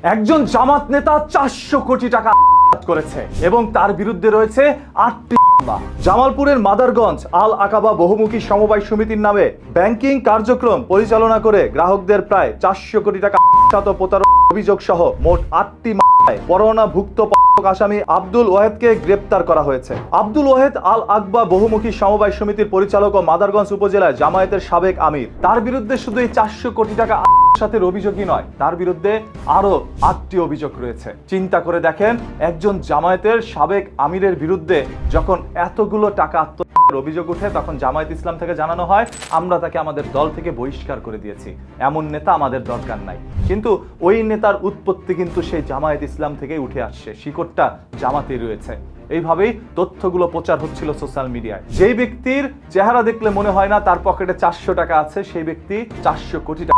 একজন জামাত নেতা 400 কোটি টাকা করেছে এবং তার বিরুদ্ধে রয়েছে 8টি মামলা। জামালপুরের মাদারগঞ্জ আল আকাবা বহুমুখী সমবায় সমিতির নামে ব্যাংকিং কার্যক্রম পরিচালনা করে গ্রাহকদের প্রায় 400 কোটি টাকা প্রতারণার অভিযোগ সহ মোট 8টি মামলায় পরোয়ানাভুক্ত আসামি আব্দুল ওয়াহেদকে গ্রেপ্তার করা হয়েছে। আব্দুল ওয়াহেদ আল আকবা বহুমুখী সমবায় সমিতির পরিচালক ও মাদারগঞ্জ উপজেলায় জামায়াতের সাবেক আমির। তার বিরুদ্ধে শুধু এই 400 কোটি টাকা সাথে অভিযোগই নয়, তার বিরুদ্ধে আরো 8টি অভিযোগ রয়েছে। চিন্তা করে দেখেন, একজন জামায়াতের সাবেক আমিরের বিরুদ্ধে যখন এতগুলো টাকা অভিযোগ উঠে, তখন জামায়াত ইসলাম থেকে জানানো হয় আমরা তাকে আমাদের দল থেকে বহিষ্কার করে দিয়েছি, এমন নেতা আমাদের দরকার নাই। কিন্তু ওই নেতার উৎপত্তি কিন্তু সেই জামায়াত ইসলাম থেকেই উঠে আসছে, শিকড়টা জামাতে রয়েছে। এইভাবেই তথ্যগুলো প্রচার হচ্ছিল সোশ্যাল মিডিয়ায়। যেই ব্যক্তির চেহারা দেখলে মনে হয় না তার পকেটে 400 টাকা আছে, সেই ব্যক্তি 400 কোটি টাকা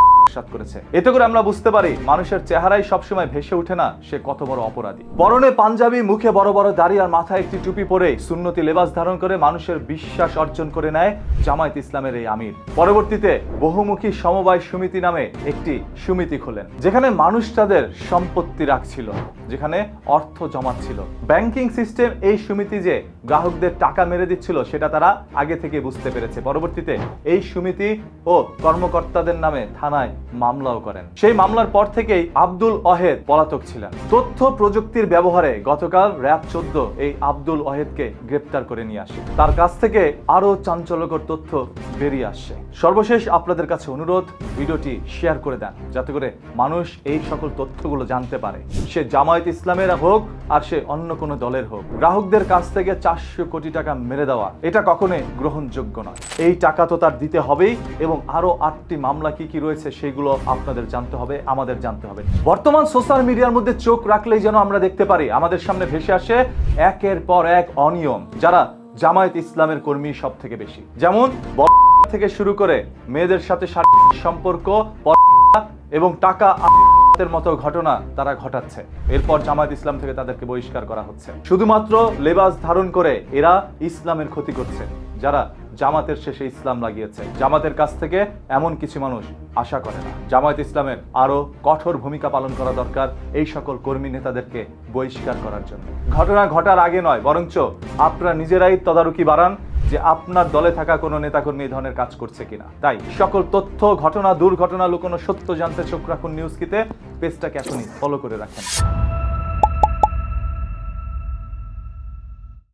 করেছে। এতে করে আমরা বুঝতে পারি মানুষের চেহারাই সবসময় ভেসে ওঠে না সে কত বড় অপরাধী। পরনে পাঞ্জাবি, মুখে বড় বড় দাড়ি আর মাথায় একটি টুপি পরে সুন্নতি লেবাস ধারণ করে মানুষের বিশ্বাস অর্জন করে নেয় জামায়াত ইসলামের এই আমির। পরবর্তীতে বহুমুখী সমবায় সমিতি নামে একটি সমিতি খোলেন, যেখানে মানুষ তাদের সম্পত্তি রাখছিল, যেখানে অর্থ জমাচ্ছিল। ব্যাংকিং সিস্টেম এই সমিতি যে গ্রাহকদের টাকা মেরে দিচ্ছিল সেটা তারা আগে থেকে বুঝতে পেরেছে। পরবর্তীতে এই সমিতি ও কর্মকর্তাদের নামে থানায় মামলাও করেন। সেই মামলার পর থেকেই আব্দুল ওয়াহেদ পলাতক ছিলেন। তথ্য প্রযুক্তির ব্যবহারে গতকাল র‍্যাব 14 এই আব্দুল ওয়াহেদকে গ্রেপ্তার করে নিয়ে আসে। তার কাছ থেকে আরো চাঞ্চল্যকর তথ্য বেরিয়ে আসছে। সর্বশেষ আপনাদের কাছে অনুরোধ, ভিডিওটি শেয়ার করে দেন, যাতে করে মানুষ এই সকল তথ্যগুলো জানতে পারে। সে জামায়াত ইসলামের হোক আর সে অন্য কোনো দলের হোক, গ্রাহকদের কাছ থেকে 400 কোটি টাকা মেরে দেওয়া এটা কখনোই গ্রহণযোগ্য নয়। এই টাকা তো তার দিতে হবেই, এবং আরো 8টি মামলা কি রয়েছে সেগুলো আপনাদের জানতে হবে, আমাদের জানতে হবে। বর্তমান সোশ্যাল মিডিয়ার মধ্যে চোখ রাখলেই যেন আমরা দেখতে পারি আমাদের সামনে ভেসে আসে একের পর এক অনিয়ম, যারা জামায়াত ইসলামের কর্মী সব থেকে বেশি। যেমন থেকে শুরু করে মেয়েদের সাথে শারীরিক সম্পর্ক এবং টাকা মতো ঘটনা তারা ঘটাচ্ছে। এরপর জামায়াত ইসলাম থেকে তাদেরকে বহিষ্কার করা হচ্ছে। শুধুমাত্র লেবাস ধারণ করে এরা ইসলামের ক্ষতি করছে, যারা জামাতের শেষে ইসলাম লাগিয়েছে। জামাতের কাছ থেকে এমন কিছু মানুষ আশা করে না। জামায়াত ইসলামের আরো কঠোর ভূমিকা পালন করা দরকার এই সকল কর্মী নেতাদেরকে বহিষ্কার করার জন্য। ঘটনা ঘটার আগে নয়, বরঞ্চ আপনারা নিজেরাই তদারকি বাড়ান যে আপনার দলে থাকা কোনো নেতাকর্মী এই ধরনের কাজ করছে কিনা। তাই সকল তথ্য, ঘটনা, দুর্ঘটনা, লুকোনো সত্য জানতে চোখ রাখুন নিউজ কিতে। পেজটাকে এখনই ফলো করে রাখেন।